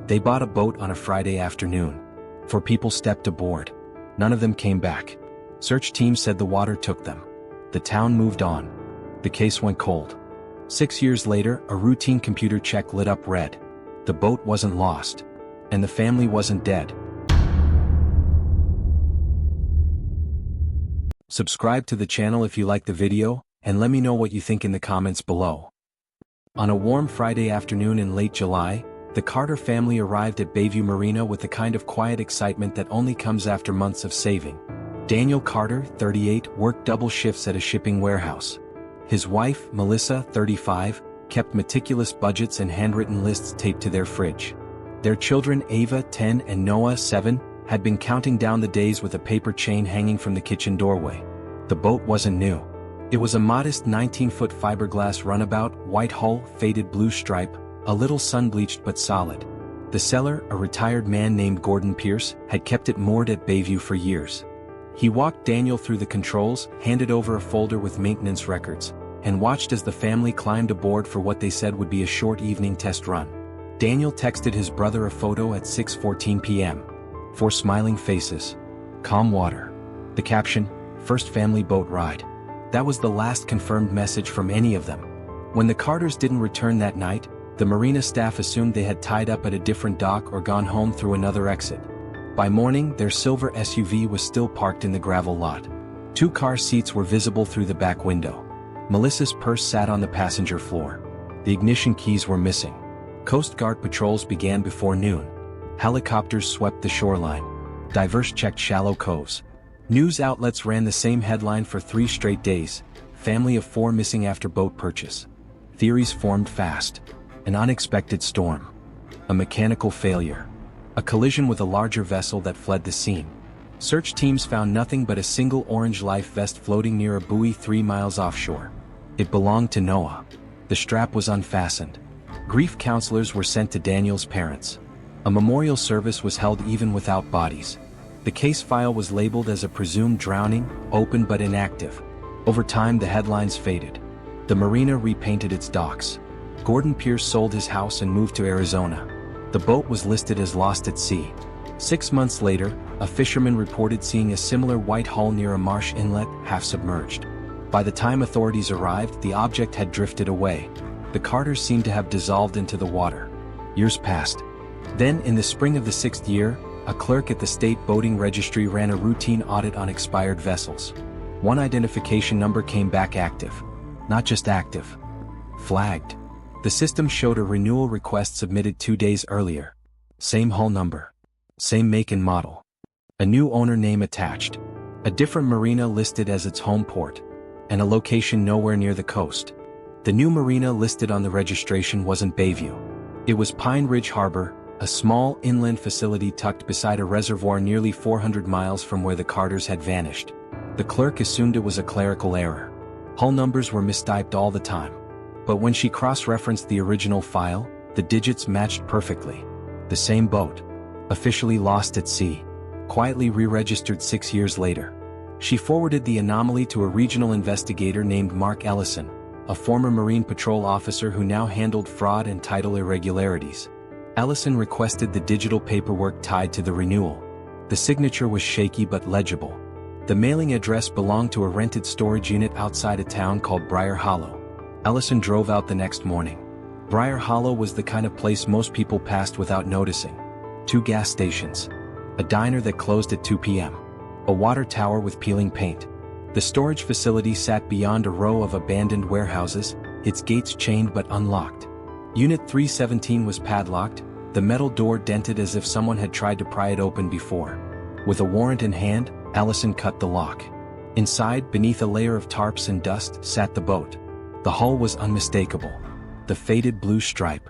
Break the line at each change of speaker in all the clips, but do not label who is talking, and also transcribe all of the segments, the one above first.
They bought a boat on a Friday afternoon. 4 people stepped aboard. None of them came back. Search teams said the water took them. The town moved on. The case went cold. 6 years later, a routine computer check lit up red. The boat wasn't lost. And the family wasn't dead. Subscribe to the channel if you like the video, and let me know what you think in the comments below. On a warm Friday afternoon in late July, the Carter family arrived at Bayview Marina with the kind of quiet excitement that only comes after months of saving. Daniel Carter, 38, worked double shifts at a shipping warehouse. His wife, Melissa, 35, kept meticulous budgets and handwritten lists taped to their fridge. Their children, Ava, 10, and Noah, 7, had been counting down the days with a paper chain hanging from the kitchen doorway. The boat wasn't new. It was a modest 19-foot fiberglass runabout, white hull, faded blue stripe, a little sun-bleached but solid. The seller, a retired man named Gordon Pierce, had kept it moored at Bayview for years. He walked Daniel through the controls, handed over a folder with maintenance records, and watched as the family climbed aboard for what they said would be a short evening test run. Daniel texted his brother a photo at 6:14 p.m. 4 smiling faces. Calm water. The caption, "First family boat ride." That was the last confirmed message from any of them. When the Carters didn't return that night, the marina staff assumed they had tied up at a different dock or gone home through another exit. By morning, their silver SUV was still parked in the gravel lot. 2 car seats were visible through the back window. Melissa's purse sat on the passenger floor. The ignition keys were missing. Coast Guard patrols began before noon. Helicopters swept the shoreline. Divers checked shallow coves. News outlets ran the same headline for 3 straight days: family of 4 missing after boat purchase. Theories formed fast. An unexpected storm. A mechanical failure. A collision with a larger vessel that fled the scene. Search teams found nothing but a single orange life vest floating near a buoy 3 miles offshore. It belonged to Noah. The strap was unfastened. Grief counselors were sent to Daniel's parents. A memorial service was held even without bodies. The case file was labeled as a presumed drowning, open but inactive. Over time the headlines faded. The marina repainted its docks. Gordon Pierce sold his house and moved to Arizona. The boat was listed as lost at sea. 6 months later, a fisherman reported seeing a similar white hull near a marsh inlet, half submerged. By the time authorities arrived, the object had drifted away. The Carters seemed to have dissolved into the water. Years passed. Then, in the spring of the 6th year, a clerk at the state boating registry ran a routine audit on expired vessels. One identification number came back active. Not just active. Flagged. The system showed a renewal request submitted 2 days earlier. Same hull number. Same make and model. A new owner name attached. A different marina listed as its home port. And a location nowhere near the coast. The new marina listed on the registration wasn't Bayview. It was Pine Ridge Harbor, a small inland facility tucked beside a reservoir nearly 400 miles from where the Carters had vanished. The clerk assumed it was a clerical error. Hull numbers were mistyped all the time. But when she cross-referenced the original file, the digits matched perfectly. The same boat. Officially lost at sea. Quietly re-registered 6 years later. She forwarded the anomaly to a regional investigator named Mark Ellison, a former Marine Patrol officer who now handled fraud and title irregularities. Ellison requested the digital paperwork tied to the renewal. The signature was shaky but legible. The mailing address belonged to a rented storage unit outside a town called Briar Hollow. Ellison drove out the next morning. Briar Hollow was the kind of place most people passed without noticing. 2 gas stations. A diner that closed at 2 p.m. A water tower with peeling paint. The storage facility sat beyond a row of abandoned warehouses, its gates chained but unlocked. Unit 317 was padlocked, the metal door dented as if someone had tried to pry it open before. With a warrant in hand, Ellison cut the lock. Inside, beneath a layer of tarps and dust, sat the boat. The hull was unmistakable. The faded blue stripe.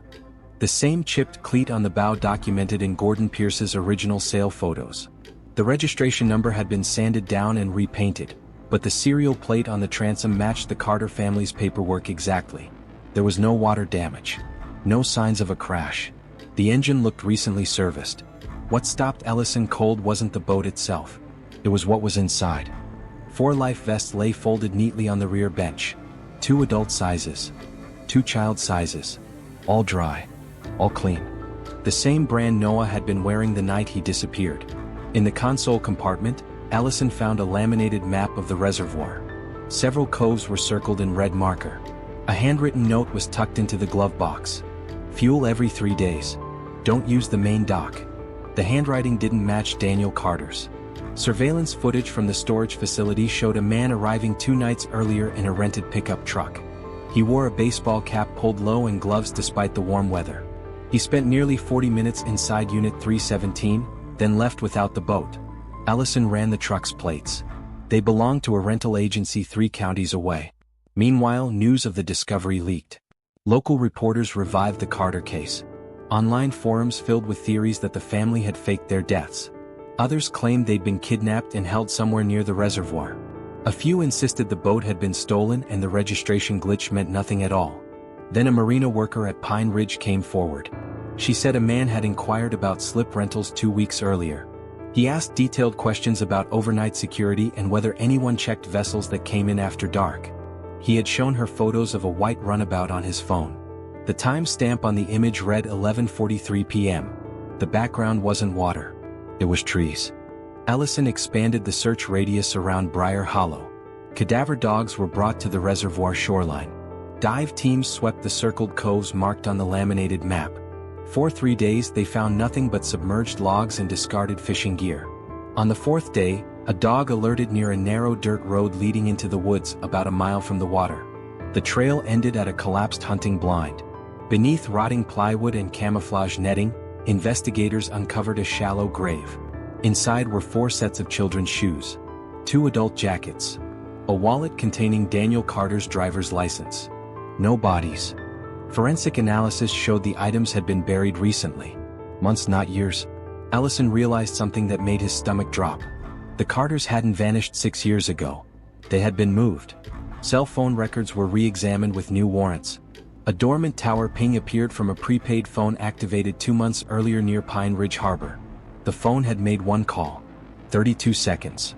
The same chipped cleat on the bow documented in Gordon Pierce's original sale photos. The registration number had been sanded down and repainted, but the serial plate on the transom matched the Carter family's paperwork exactly. There was no water damage. No signs of a crash. The engine looked recently serviced. What stopped Ellison cold wasn't the boat itself. It was what was inside. 4 life vests lay folded neatly on the rear bench. 2 adult sizes. 2 child sizes. All dry. All clean. the same brand Noah had been wearing the night he disappeared. In the console compartment, Allison found a laminated map of the reservoir. Several coves were circled in red marker. A handwritten note was tucked into the glove box. Fuel every 3 days. Don't use the main dock. The handwriting didn't match Daniel Carter's. Surveillance footage from the storage facility showed a man arriving 2 nights earlier in a rented pickup truck. He wore a baseball cap pulled low and gloves despite the warm weather. He spent nearly 40 minutes inside Unit 317, then left without the boat. Allison ran the truck's plates. They belonged to a rental agency 3 counties away. Meanwhile, news of the discovery leaked. Local reporters revived the Carter case. Online forums filled with theories that the family had faked their deaths. Others claimed they'd been kidnapped and held somewhere near the reservoir. A few insisted the boat had been stolen and the registration glitch meant nothing at all. Then a marina worker at Pine Ridge came forward. She said a man had inquired about slip rentals 2 weeks earlier. He asked detailed questions about overnight security and whether anyone checked vessels that came in after dark. He had shown her photos of a white runabout on his phone. The time stamp on the image read 11:43 p.m. The background wasn't water. It was trees. Allison expanded the search radius around Briar Hollow. Cadaver dogs were brought to the reservoir shoreline. Dive teams swept the circled coves marked on the laminated map. For 3 days they found nothing but submerged logs and discarded fishing gear. On the 4th day, a dog alerted near a narrow dirt road leading into the woods about a mile from the water. The trail ended at a collapsed hunting blind. Beneath rotting plywood and camouflage netting, investigators uncovered a shallow grave. Inside were 4 sets of children's shoes, 2 adult jackets, a wallet containing Daniel Carter's driver's license. No bodies. Forensic analysis showed the items had been buried recently. Months, not years. Allison realized something that made his stomach drop. The Carters hadn't vanished 6 years ago. They had been moved. Cell phone records were re-examined with new warrants. A dormant tower ping appeared from a prepaid phone activated 2 months earlier near Pine Ridge Harbor. The phone had made 1 call. 32 seconds.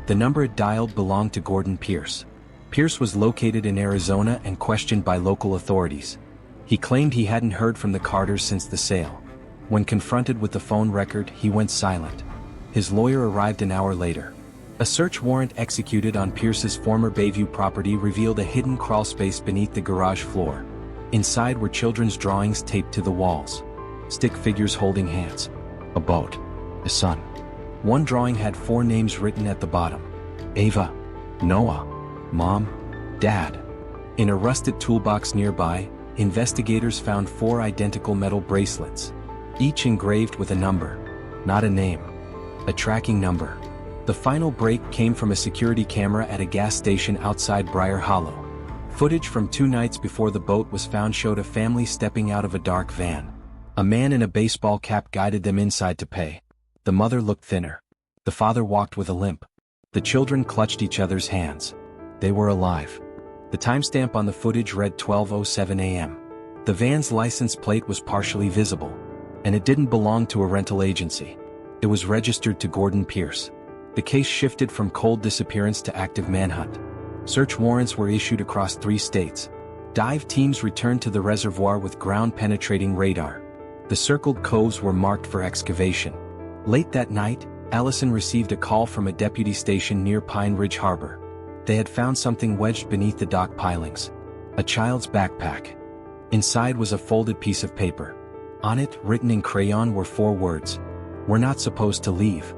The number it dialed belonged to Gordon Pierce. Pierce was located in Arizona and questioned by local authorities. He claimed he hadn't heard from the Carters since the sale. When confronted with the phone record, he went silent. His lawyer arrived an hour later. A search warrant executed on Pierce's former Bayview property revealed a hidden crawlspace beneath the garage floor. Inside were children's drawings taped to the walls. Stick figures holding hands. A boat. A sun. One drawing had 4 names written at the bottom. Ava. Noah. Mom. Dad. In a rusted toolbox nearby, investigators found 4 identical metal bracelets. Each engraved with a number. Not a name. A tracking number. The final break came from a security camera at a gas station outside Briar Hollow. Footage from 2 nights before the boat was found showed a family stepping out of a dark van. A man in a baseball cap guided them inside to pay. The mother looked thinner. The father walked with a limp. The children clutched each other's hands. They were alive. The timestamp on the footage read 12:07 a.m. The van's license plate was partially visible. And it didn't belong to a rental agency. It was registered to Gordon Pierce. The case shifted from cold disappearance to active manhunt. Search warrants were issued across 3 states. Dive teams returned to the reservoir with ground-penetrating radar. The circled coves were marked for excavation. Late that night, Allison received a call from a deputy station near Pine Ridge Harbor. They had found something wedged beneath the dock pilings. A child's backpack. Inside was a folded piece of paper. On it, written in crayon, were 4 words. "We're not supposed to leave."